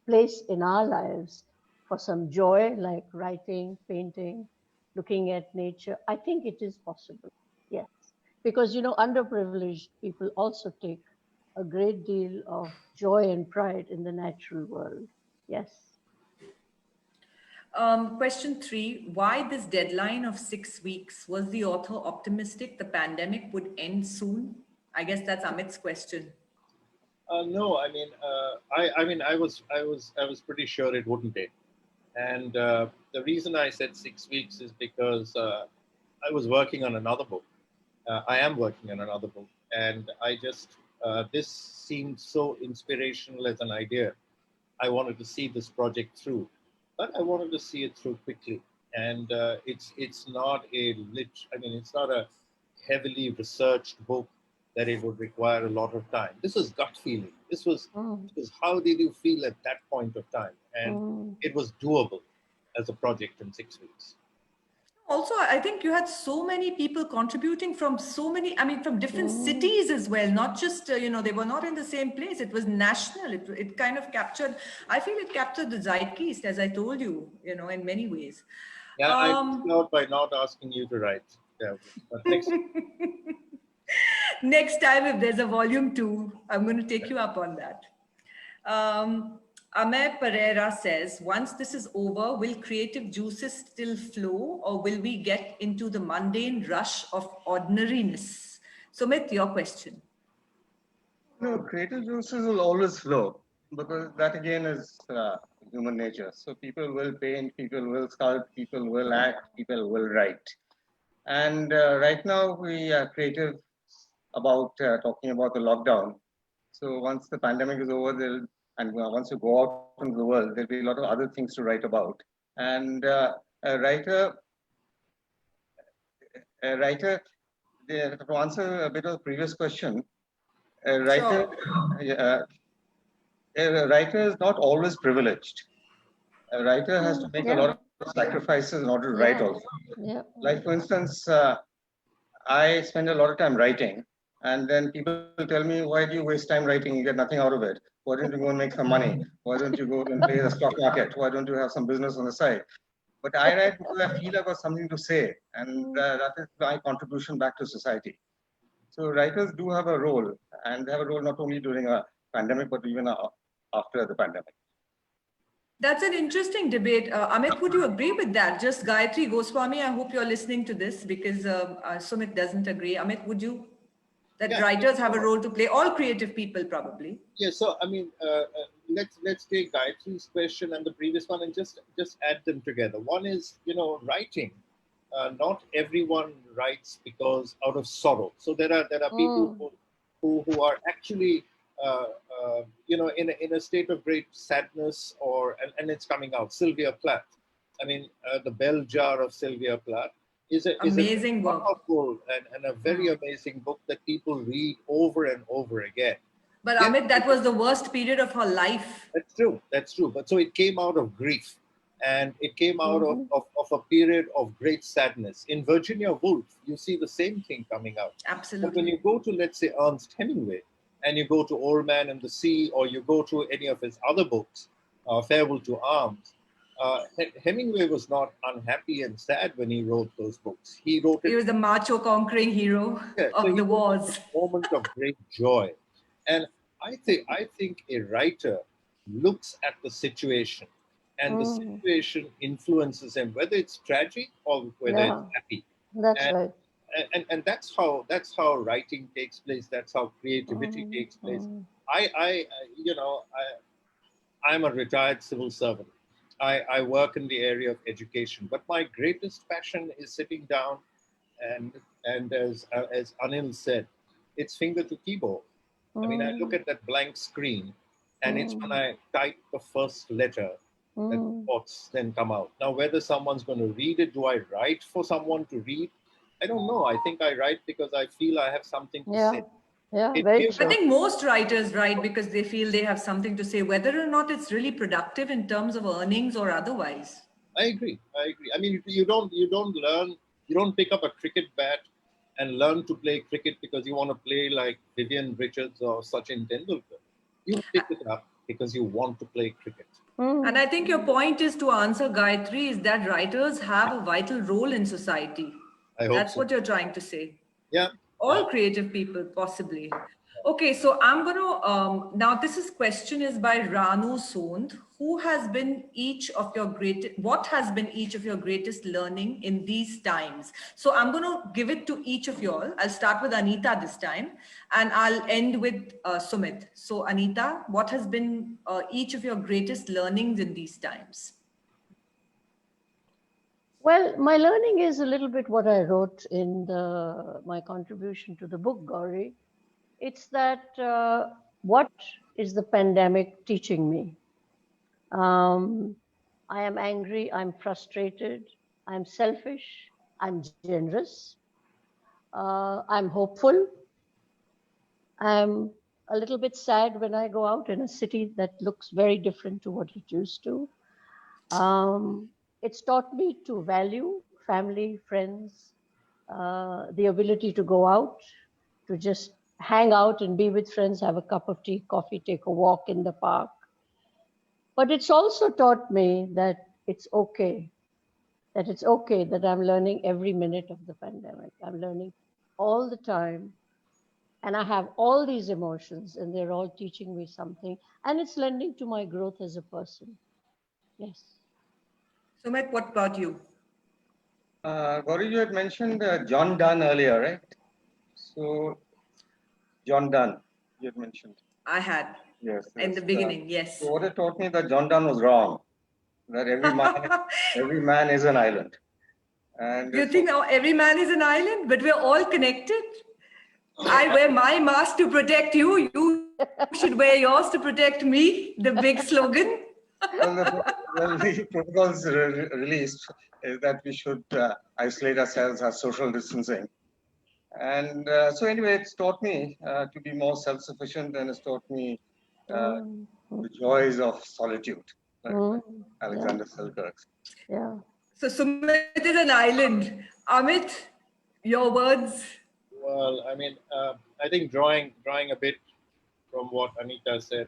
place in our lives for some joy, like writing, painting, looking at nature. I think it is possible. Yes. Because, underprivileged people also take a great deal of joy and pride in the natural world. Yes. Question 3, why this deadline of 6 weeks? Was the author optimistic the pandemic would end soon? I guess that's Amit's question. No, I was pretty sure it wouldn't end. And the reason I said 6 weeks is because I was working on another book. I am working on another book. And this seemed so inspirational as an idea. I wanted to see this project through, but I wanted to see it through quickly. And it's not it's not a heavily researched book that it would require a lot of time. This was gut feeling. This was how did you feel at that point of time? And it was doable as a project in 6 weeks. Also, I think you had so many people contributing from from different cities as well, not just, they were not in the same place. It was national. It kind of captured, I feel it captured the zeitgeist, as I told you, in many ways. Yeah, I missed out by not asking you to write. Yeah, but next time, if there's a volume 2, I'm going to take you up on that. Amir Pereira says, once this is over, will creative juices still flow, or will we get into the mundane rush of ordinariness? Sumit, your question. No, creative juices will always flow because that again is human nature. So people will paint, people will sculpt, people will act, people will write. And right now we are creative about talking about the lockdown. So once the pandemic is over, once you go out into the world, there'll be a lot of other things to write about. And a writer, to answer a bit of the previous question, a writer, a writer is not always privileged. A writer has to make a lot of sacrifices in order to write also. Yeah. Like for instance, I spend a lot of time writing, and then people tell me, why do you waste time writing? You get nothing out of it. Why don't you go and make some money? Why don't you go and play the stock market? Why don't you have some business on the side? But I write because I feel I've got something to say, and that is my contribution back to society. So writers do have a role, and they have a role not only during a pandemic, but even after the pandemic. That's an interesting debate. Amit, would you agree with that? Just Gayatri Goswami, I hope you're listening to this because Sumit doesn't agree. Amit, would you? That writers have a role to play, all creative people probably. Yeah, so let's take Gayatri's question and the previous one and just add them together. One is, writing. Not everyone writes because out of sorrow. So there are people who are actually in a state of great sadness and it's coming out. Sylvia Plath. The Bell Jar of Sylvia Plath is amazing a powerful and a very amazing book that people read over and over again. But Amit, that was the worst period of her life. That's true. But so it came out of grief. And it came out of a period of great sadness. In Virginia Woolf, you see the same thing coming out. Absolutely. But when you go to, let's say, Ernest Hemingway, and you go to Old Man and the Sea, or you go to any of his other books, Farewell to Arms, Hemingway was not unhappy and sad when he wrote those books. He was the macho conquering hero of the wars. A moment of great joy. And I think a writer looks at the situation, and the situation influences him, whether it's tragic or whether it's happy. That's right. And that's how writing takes place. That's how creativity takes place. I'm a retired civil servant. I work in the area of education, but my greatest passion is sitting down and as Anil said, it's finger to keyboard. I mean, I look at that blank screen, and it's when I type the first letter that the thoughts then come out. Now, whether someone's going to read it, do I write for someone to read? I don't know. I think I write because I feel I have something to say. Yeah, It very gives- true. I think most writers write because they feel they have something to say, whether or not it's really productive in terms of earnings or otherwise. I agree. I mean, you don't learn, you don't pick up a cricket bat and learn to play cricket because you want to play like Vivian Richards or Sachin Tendulkar. You pick it up because you want to play cricket. And I think your point is to answer Gayatri is that writers have a vital role in society. I hope That's so. what you're trying to say. Yeah. All creative people, possibly. Okay, so I'm going to, now this question is by Ranu Sond. Who has been each of your what has been each of your greatest learning in these times? So I'm going to give it to each of you all. I'll start with Anita this time, and I'll end with Sumit. So Anita, what has been each of your greatest learnings in these times? Well, my learning is a little bit what I wrote in my contribution to the book, Gauri. It's that what is the pandemic teaching me? I am angry, I'm frustrated, I'm selfish, I'm generous, I'm hopeful, I'm a little bit sad when I go out in a city that looks very different to what it used to. It's taught me to value family, friends, the ability to go out, to just hang out and be with friends, have a cup of tea, coffee, take a walk in the park. But it's also taught me that it's okay, that I'm learning every minute of the pandemic. I'm learning all the time. And I have all these emotions, and they're all teaching me something. And it's lending to my growth as a person. Yes. Sumit, what about you? Gauri, you had mentioned John Donne earlier, right? So, John Donne, you had mentioned. I had. Yes. In the beginning, yes. So what it taught me that John Donne was wrong, that every man is an island. And You think now every man is an island, but we're all connected? I wear my mask to protect you. You should wear yours to protect me. The big slogan. the protocols released is that we should isolate ourselves, have social distancing. And so anyway, it's taught me to be more self-sufficient, and it's taught me the joys of solitude, like Alexander Selkirk's. Yeah. So Sumit is an island. Amit, your words. Well, I mean, I think drawing a bit from what Anita said,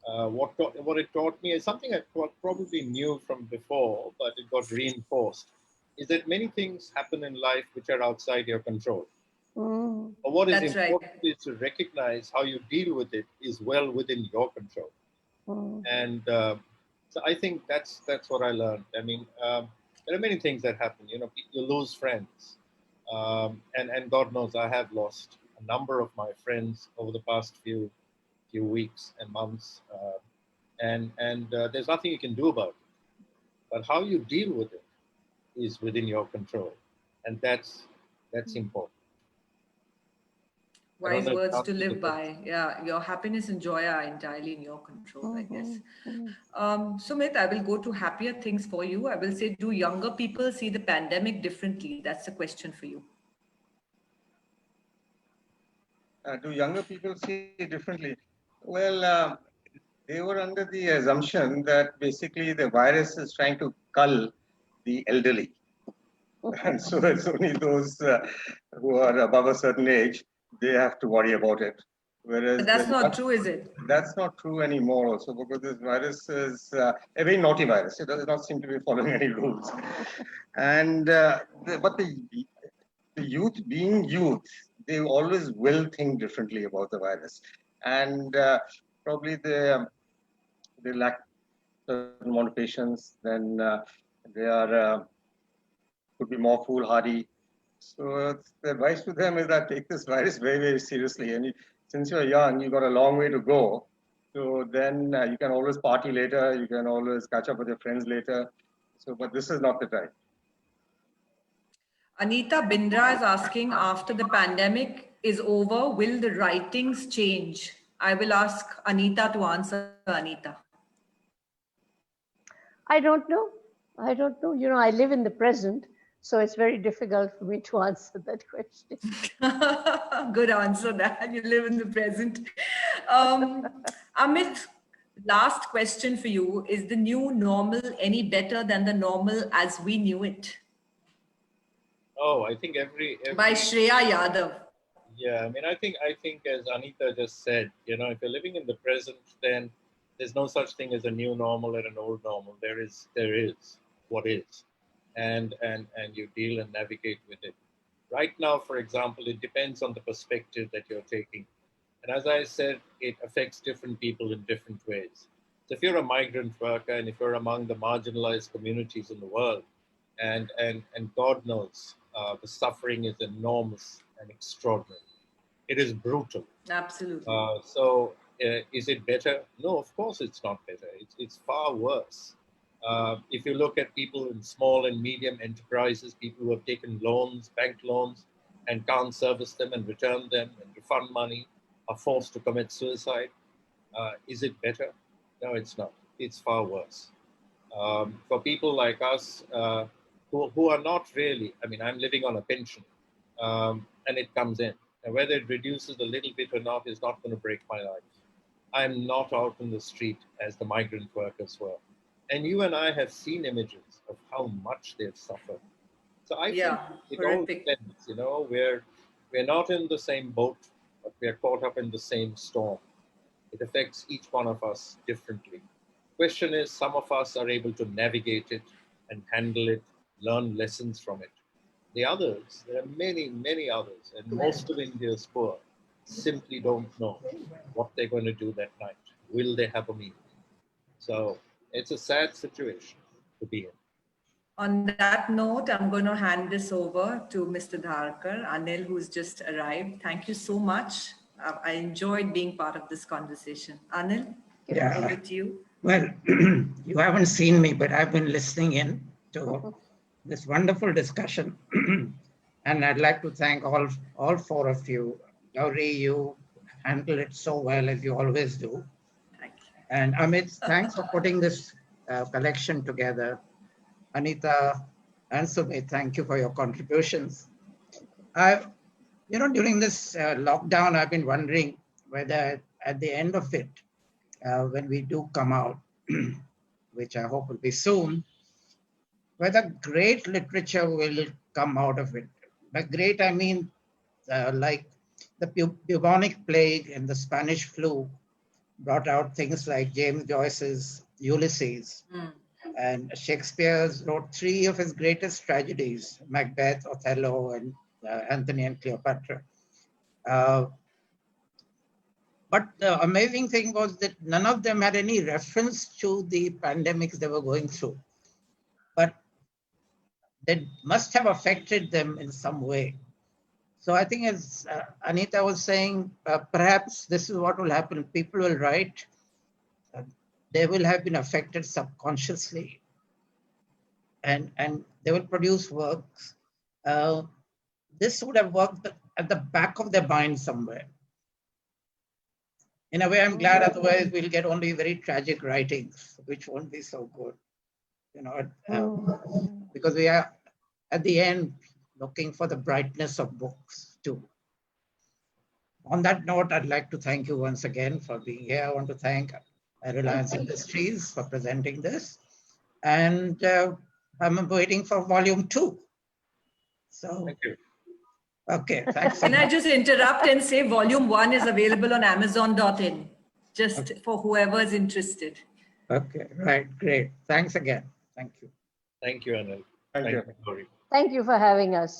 what it taught me is something I probably knew from before, but it got reinforced, is that many things happen in life which are outside your control. But what is That's important right. is to recognize how you deal with it is well within your control. And so I think that's what I learned. I mean, there are many things that happen. You know, you lose friends. And God knows I have lost a number of my friends over the past few weeks and months, and there's nothing you can do about it. But how you deal with it is within your control, and that's important. Wise words to live by. Yeah, your happiness and joy are entirely in your control, I guess. Sumit, I will go to happier things for you. I will say, do younger people see the pandemic differently? That's the question for you. Do younger people see it differently? Well, they were under the assumption that basically the virus is trying to cull the elderly. And so it's only those who are above a certain age, they have to worry about it. Whereas But that's not true, is it? That's not true anymore also, because this virus is a very naughty virus. It does not seem to be following any rules. And but the youth, being youth, they always will think differently about the virus. And probably they lack certain amount of patience, then they are could be more foolhardy. So the advice to them is that take this virus very, very seriously. And since you're young, you've got a long way to go. So then you can always party later. You can always catch up with your friends later. So, but this is not the time. Anita Bindra is asking, after the pandemic is over, will the writings change? I will ask Anita to answer, Anita. I don't know. I don't know. You know, I live in the present, so it's very difficult for me to answer that question. Good answer that. You live in the present. Amit, last question for you. Is the new normal any better than the normal as we knew it? Oh, I think every By Shreya Yadav. yeah, I think as Anita just said, if you're living in the present, then there's no such thing as a new normal and an old normal. There is what is, and you deal and navigate with it. Right now, for example, it depends on the perspective that you're taking, and as I said, it affects different people in different ways. So if you're a migrant worker and if you're among the marginalized communities in the world, and God knows the suffering is enormous and extraordinary. It is brutal. Absolutely. Is it better? No, of course it's not better. It's far worse. If you look at people in small and medium enterprises, people who have taken loans, bank loans, and can't service them and return them and refund money, are forced to commit suicide. Is it better? No, it's not. It's far worse. For people like us who are not really, I'm living on a pension and it comes in. And whether it reduces a little bit or not is not going to break my life. I'm not out in the street as the migrant workers were. And you and I have seen images of how much they've suffered. So I think it all depends, we're not in the same boat, but we're caught up in the same storm. It affects each one of us differently. Question is, some of us are able to navigate it and handle it, learn lessons from it. The others, there are many, many others, and most of India's poor simply don't know what they're going to do that night. Will they have a meal? So it's a sad situation to be in. On that note, I'm going to hand this over to Mr. Dharkar, Anil, who's just arrived. Thank you so much. I enjoyed being part of this conversation. Anil, over to you. Well, you haven't seen me, but I've been listening in to this wonderful discussion. And I'd like to thank all four of you. Gauri, you handle it so well, as you always do. Thank you. And Amit, thanks for putting this collection together. Anita and Sumit, thank you for your contributions. During this lockdown, I've been wondering whether at the end of it, when we do come out, which I hope will be soon, whether great literature will come out of it. By great, I mean like the bubonic plague and the Spanish flu brought out things like James Joyce's Ulysses. And Shakespeare wrote three of his greatest tragedies, Macbeth, Othello, and Antony and Cleopatra. But the amazing thing was that none of them had any reference to the pandemics they were going through. But they must have affected them in some way. So I think, as Anita was saying, perhaps this is what will happen. People will write. They will have been affected subconsciously. And they will produce works. This would have worked at the back of their mind somewhere. In a way, I'm glad, otherwise we'll get only very tragic writings, which won't be so good. Because we are, at the end, looking for the brightness of books too. On that note, I'd like to thank you once again for being here. I want to thank Reliance Industries for presenting this. And I'm waiting for volume 2. So, thank you. Okay, thanks. Can I just interrupt and say volume 1 is available on Amazon.in, just for whoever is interested. Okay, right, great. Thanks again. Thank you. Thank you, Anil. Thank you. Gauri. Thank you for having us.